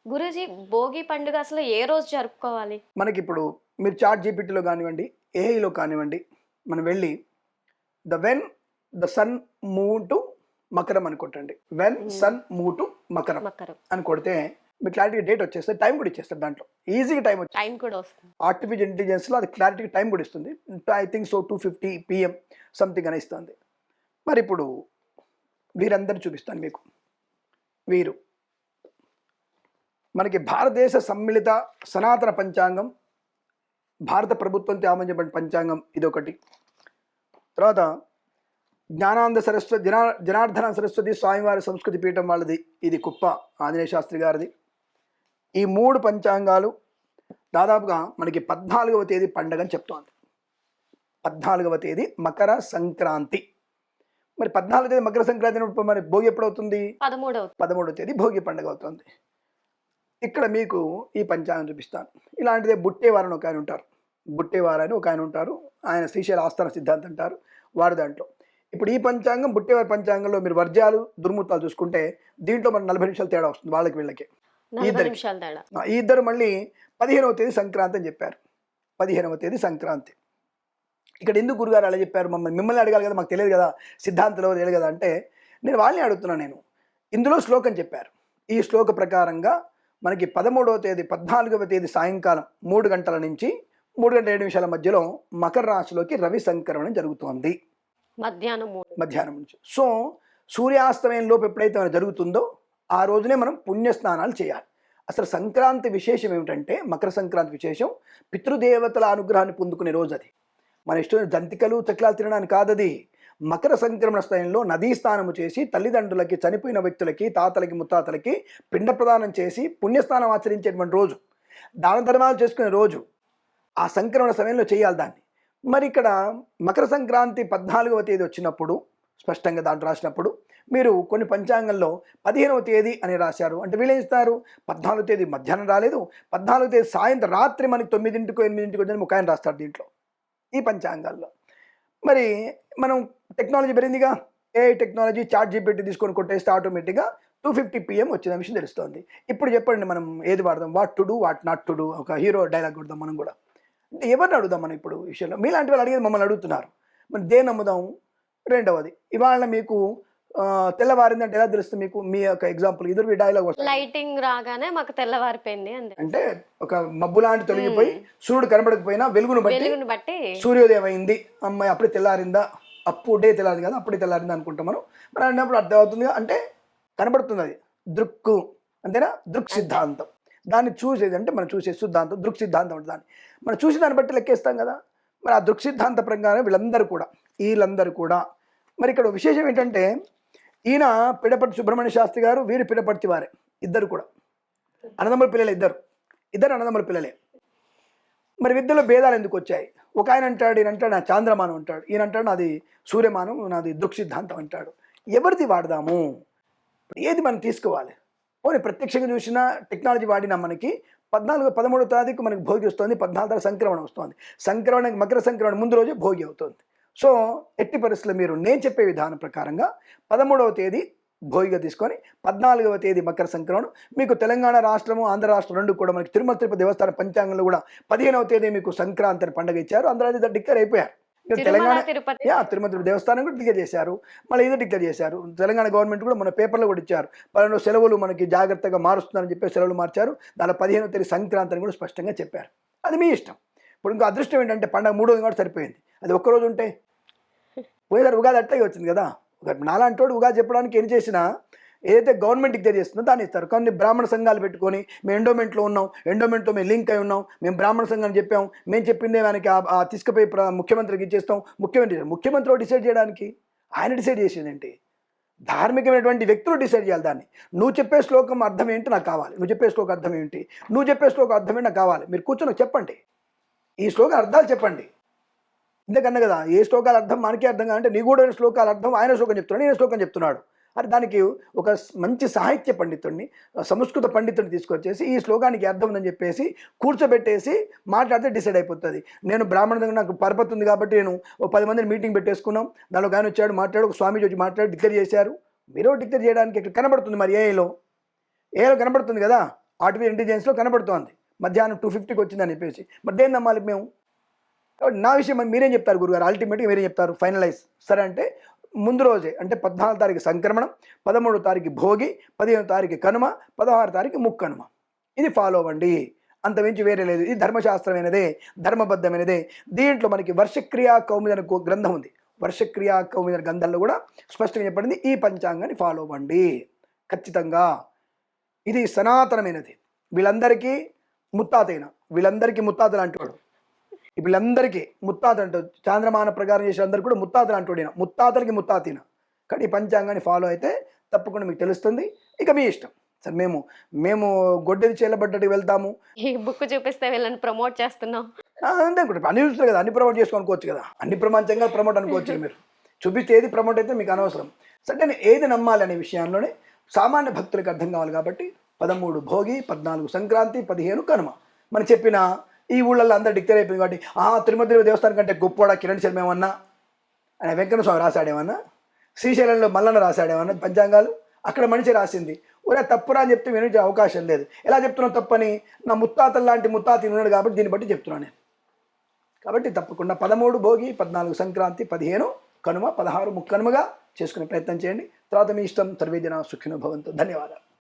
గురూజీ భోగి పండుగ అసలు ఏ రోజు జరుపుకోవాలి? మనకిప్పుడు మీరు చాట్ జీపీటీలో కానివ్వండి, ఏఐలో కానివ్వండి, మనం వెళ్ళి when the sun move to మకరం అని కొట్టండి. వెన్ సన్ మూవ్ టు మకరం మకరం. అని కొడితే మీకు క్లారిటీగా డేట్ వచ్చేస్తుంది, టైం కూడా ఇచ్చేస్తారు దాంట్లో. ఈజీగా టైం వచ్చి టైం కూడా వస్తుంది. ఆర్టిఫిషియల్ ఇంటెలిజెన్స్లో అది క్లారిటీగా టైం కూడా ఇస్తుంది. I think so 2:50 PM something అని ఇస్తుంది. మరి ఇప్పుడు వీరందరిని చూపిస్తాను మీకు. వీరు మనకి భారతదేశ సమ్మిళిత సనాతన పంచాంగం, భారత ప్రభుత్వంతో ఆమోదించబడిన పంచాంగం ఇదొకటి. తర్వాత జ్ఞానానంద సరస్వతి జనార్దన సరస్వతి స్వామివారి సంస్కృతి పీఠం వాళ్ళది, ఇది కుప్ప ఆంజనేయ శాస్త్రి గారిది. ఈ 3 పంచాంగాలు దాదాపుగా మనకి 14వ తేదీ పండగ అని చెప్తోంది. 14వ తేదీ మకర సంక్రాంతి. మరి 14వ తేదీ మకర సంక్రాంతి మరి భోగి ఎప్పుడవుతుంది? 13వ తేదీ భోగి పండుగ అవుతుంది. ఇక్కడ మీకు ఈ పంచాంగం చూపిస్తాను. ఇలాంటిదే బుట్టేవారు అని ఒక ఆయన ఉంటారు. బుట్టేవారు అని ఒక ఆయన ఉంటారు. ఆయన శ్రీశైల ఆస్థాన సిద్ధాంతం అంటారు వారు. దాంట్లో ఇప్పుడు ఈ పంచాంగం బుట్టేవారి పంచాంగంలో మీరు వర్జ్యాలు దుర్ముహూర్తాలు చూసుకుంటే దీంట్లో మన 40 నిమిషాలు తేడా వస్తుంది వాళ్ళకి వీళ్ళకి. ఈ ఇద్దరు మళ్ళీ 15వ తేదీ సంక్రాంతి అని చెప్పారు. 15వ తేదీ సంక్రాంతి. ఇక్కడ ఎందుకు గురుగారు అలా చెప్పారు? మిమ్మల్ని అడగాలి కదా, మాకు తెలియదు కదా, సిద్ధాంతంలో తెలియదు కదా అంటే నేను వాళ్ళని అడుగుతున్నాను. నేను ఇందులో శ్లోకం చెప్పారు. ఈ శ్లోక ప్రకారంగా మనకి 14వ తేదీ సాయంకాలం 3 గంటల నుంచి 3 గంటల 7 నిమిషాల మధ్యలో మకర రాశిలోకి రవి సంక్రమణం జరుగుతోంది మధ్యాహ్నం నుంచి. సో సూర్యాస్తమయం లోపు ఎప్పుడైతే మనకు జరుగుతుందో ఆ రోజునే మనం పుణ్యస్నానాలు చేయాలి. అసలు సంక్రాంతి విశేషం ఏమిటంటే, మకర సంక్రాంతి విశేషం పితృదేవతల అనుగ్రహాన్ని పొందుకునే రోజు అది. మన ఇష్టం జంతికలు చక్రాలు తినడానికి కాదది. మకర సంక్రమణ స్థలంలో నదీ స్నానము చేసి తల్లిదండ్రులకి, చనిపోయిన వ్యక్తులకి, తాతలకి, ముత్తాతలకి పిండ ప్రదానం చేసి పుణ్యస్నానం ఆచరించేటువంటి రోజు, దాన ధర్మాలు చేసుకునే రోజు. ఆ సంక్రమణ సమయంలో చేయాలి దాన్ని. మరి ఇక్కడ మకర సంక్రాంతి 14వ తేదీ వచ్చినప్పుడు స్పష్టంగా దాంట్లో రాసినప్పుడు మీరు కొన్ని పంచాంగంలో 15వ తేదీ అని రాశారు అంటే వీళ్ళు ఏం ఇస్తారు? 14వ తేదీ మధ్యాహ్నం రాలేదు, 14వ తేదీ సాయంత్రం రాత్రి మనకి 9ంటికో 8ంటికో వచ్చిన ఒక ఆయన రాస్తారు దీంట్లో ఈ పంచాంగాల్లో. మరి మనం టెక్నాలజీ పెరిగిందిగా, ఏఐ టెక్నాలజీ, చాట్ జీపీటీ తీసుకొని కొట్టేస్తే ఆటోమేటిక్గా 2:50 PM వచ్చిన విషయం తెలుస్తుంది. ఇప్పుడు చెప్పండి మనం ఏది వాడదాం? What to do, what not to do. ఒక హీరో డైలాగ్ కొడదాం మనం కూడా. అంటే ఎవరిని అడుగుదాం మనం ఇప్పుడు విషయంలో? మీలాంటి వాళ్ళు అడిగేది మమ్మల్ని అడుగుతున్నారు. మరి దేని నమ్ముదాం? రెండవది, ఇవాళ మీకు తెల్లవారిందంటే ఎలా తెలుస్తుంది మీకు? మీ యొక్క ఎగ్జాంపుల్ ఇద్దరు డైలాగ్ వస్తుంది. లైటింగ్ రాగానే మాకు తెల్లవారిపోయింది అంటే ఒక మబ్బు లాంటి తొలగిపోయి సూర్యుడు కనబడకపోయినా వెలుగును బట్టి సూర్యోదయం అయింది, అమ్మాయి అప్పుడే తెల్లారిందా, అప్పుడే తెల్లారింది కదా, అప్పుడే తెల్లారిందా అనుకుంటాం మనం. మరి అన్నప్పుడు అర్థం అవుతుంది అంటే కనబడుతుంది అది దృక్కు, అంతేనా? దృక్ సిద్ధాంతం. దాన్ని చూసేది అంటే మనం చూసే సిద్ధాంతం దృక్ సిద్ధాంతం అంటే దాన్ని మనం చూసి దాన్ని బట్టి లెక్కేస్తాం కదా. మరి ఆ దృక్ సిద్ధాంత ప్రకారం వీళ్ళందరూ కూడా మరి ఇక్కడ విశేషం ఏంటంటే, ఈయన పిడపర్తి సుబ్రహ్మణ్య శాస్త్రి గారు, వీరు పిడపర్తి వారే. ఇద్దరు కూడా అన్నదమ్ముల పిల్లలే. ఇద్దరు అన్నదమ్ముల పిల్లలే. మరి విద్యలో భేదాలు ఎందుకు వచ్చాయి? ఒక ఆయన అంటాడు, ఈయన అంటాడు నా చాంద్రమానం అంటాడు, ఈయన అంటాడు నాది సూర్యమానం, నాది దృక్ సిద్ధాంతం అంటాడు. ఎవరిది వాడదాము? ఏది మనం తీసుకోవాలి? పోనీ ప్రత్యక్షంగా చూసినా టెక్నాలజీ వాడినా మనకి 13వ తారీఖు మనకి భోగి వస్తుంది, 14వ సంక్రమణం వస్తుంది. సంక్రమణకి మకర సంక్రమణ ముందు రోజే భోగి అవుతుంది. సో ఎట్టి పరిస్థితుల్లో మీరు నేను చెప్పే విధానం ప్రకారంగా 13వ తేదీ భోగిగా తీసుకొని 14వ తేదీ మకర సంక్రమణం. మీకు తెలంగాణ రాష్ట్రము, ఆంధ్ర రాష్ట్రం రెండు కూడా మనకి తిరుమల తిరుపతి దేవస్థాన పంచాంగంలో కూడా 15వ తేదీ మీకు సంక్రాంతి అని పండుగ ఇచ్చారు. అందరూ అది డిక్లేర్ అయిపోయారు. తెలంగాణ తిరుమల దేవస్థానం కూడా డిక్లేర్ చేశారు, మళ్ళీ ఇది డిక్లేర్ చేశారు. తెలంగాణ గవర్నమెంట్ కూడా మన పేపర్లో కూడా ఇచ్చారు. 12 సెలవులు మనకి జాగ్రత్తగా మారుస్తున్నారని చెప్పి సెలవులు మార్చారు. దాని 15వ తేదీ సంక్రాంతి అని కూడా స్పష్టంగా చెప్పారు. అది మీ ఇష్టం. ఇప్పుడు ఇంకా అదృష్టం ఏంటంటే పండుగ 3వ కూడా సరిపోయింది. అది ఒక్కరోజు ఉంటే పోయేదారు ఉగాది అట్లాగే వచ్చింది కదా. నాలాంటి ఉగాది చెప్పడానికి ఏం చేసినా ఏదైతే గవర్నమెంట్ డిక్లేర్ చేస్తుందో దాన్ని ఇస్తారు. కానీ బ్రాహ్మణ సంఘాలు పెట్టుకొని మేము ఎండోమెంట్లో ఉన్నాం, ఎండోమెంట్తో మేము లింక్ అయి ఉన్నాం, మేము బ్రాహ్మణ సంఘాన్ని చెప్పాం, మేము చెప్పిందే మనకి తీసుకుపోయి ముఖ్యమంత్రికి ఇచ్చేస్తాం. ముఖ్యమంత్రి డిసైడ్ చేయడానికి ఆయన డిసైడ్ చేసేది ఏంటి? ధార్మికమైనటువంటి వ్యక్తులు డిసైడ్ చేయాలి దాన్ని. నువ్వు చెప్పే శ్లోకం అర్థం ఏంటి నాకు కావాలి, నువ్వు చెప్పే శ్లోకం అర్థం ఏంటి, నువ్వు చెప్పే శ్లోకం అర్థం ఏంటి నాకు కావాలి. మీరు కూర్చొని చెప్పండి, ఈ శ్లోకం అర్థాలు చెప్పండి. ఇంతకన్నా కదా ఏ శ్లోకాల అర్థం మనకే అర్థం కాదంటే నీ కూడా శ్లోకాల అర్థం ఆయన శ్లోకం చెప్తున్నాడు, నేను శ్లోకం చెప్తున్నాడు. అది దానికి ఒక మంచి సాహిత్య పండితుడిని, సంస్కృత పండితుడిని తీసుకొచ్చేసి ఈ శ్లోకానికి అర్థం ఉందని చెప్పేసి కూర్చోబెట్టేసి మాట్లాడితే డిసైడ్ అయిపోతుంది. నేను బ్రాహ్మణ నాకు పరపతి ఉంది కాబట్టి నేను 10 మందిని మీటింగ్ పెట్టేసుకున్నాం, దానిలో ఆయన వచ్చాడు మాట్లాడు, ఒక స్వామీజీ వచ్చి మాట్లాడి డిక్లేర్ చేశారు. మీరు డిక్లేర్ చేయడానికి ఇక్కడ కనబడుతుంది. మరి ఏఐలో కనబడుతుంది కదా. ఆర్టిఫిషియల్ ఇంటెలిజెన్స్లో కనబడుతోంది మధ్యాహ్నం 2:50కి వచ్చిందని చెప్పేసి. మరి దేన్ని నమ్మాలి మేము? కాబట్టి నా విషయం మరి మీరేం చెప్తారు గురుగారు? అల్టిమేట్గా మీరేం చెప్తారు? ఫైనలైజ్ సరే అంటే ముందు రోజే అంటే 14 తారీఖు సంక్రమణం, 13 తారీఖు భోగి, 15 తారీఖు కనుమ, 16 తారీఖు ముక్కనుమ. ఇది ఫాలో అవ్వండి, అంతమించి వేరే లేదు. ఇది ధర్మశాస్త్రమైనదే, ధర్మబద్ధమైనదే. దీంట్లో మనకి వర్షక్రియా కౌముది అనే గ్రంథం ఉంది. వర్షక్రియా కౌముది అనే గ్రంథంలో కూడా స్పష్టంగా చెప్పబడింది ఈ పంచాంగాన్ని ఫాలో అవ్వండి ఖచ్చితంగా. ఇది సనాతనమైనది. వీళ్ళందరికీ ముత్తాతైన, వీళ్ళందరికీ ముత్తాతలు అంటాడు. వీళ్ళందరికీ ముత్తాత అంటాడు. చాంద్రమాన ప్రకారం చేసే అందరు కూడా ముత్తాతలు అంటాడు. ముత్తాతలకి ముత్తాతీన. కానీ ఈ పంచాంగాన్ని ఫాలో అయితే తప్పకుండా మీకు తెలుస్తుంది. ఇక మీ ఇష్టం. సరే మేము గొడ్డది చేయబడ్డట్టు వెళ్తాము. ఈ బుక్ చూపిస్తే వీళ్ళని ప్రమోట్ చేస్తున్నాం. అంతే అనుకుంటారు. అన్ని చూస్తారు కదా, అన్ని ప్రమోట్ చేసుకోనుకోవచ్చు కదా, అన్ని ప్రపంచంగా ప్రమోట్ అనుకోవచ్చు. మీరు చూపిస్తే ఏది ప్రమోట్ అయితే మీకు అనవసరం. సరే నేను ఏది నమ్మాలి అనే విషయంలోనే సామాన్య భక్తులకు అర్థం కావాలి కాబట్టి 13 భోగి, 14 సంక్రాంతి, 15 కనుమ. మనం చెప్పిన ఈ ఊళ్ళల్లో అందరూ డిక్లేర్ అయిపోయింది కాబట్టి తిరుమల దేవస్థానం కంటే గొప్పవాడా కిరణ్ శర్మ ఏమన్నా, ఆయన వెంకన్న స్వామి రాశాడేమన్నా, శ్రీశైలంలో మల్లన్న రాశాడేమన్నా పంచాంగాలు, అక్కడ మనిషి రాసింది. ఒరే తప్పురా అని చెప్తే వినే అవకాశం లేదు. ఎలా చెప్తున్నాను తప్పని? నా ముత్తాతలు లాంటి ముత్తాత ఉన్నాడు కాబట్టి దీన్ని బట్టి చెప్తున్నాను నేను. కాబట్టి తప్పకుండా 13 భోగి, 14 సంక్రాంతి, 15 కనుమ, 16 ముక్కనుమగా చేసుకునే ప్రయత్నం చేయండి. తర్వాత మీ ఇష్టం. సర్వే జనా సుఖినో భవంతు. ధన్యవాదాలు.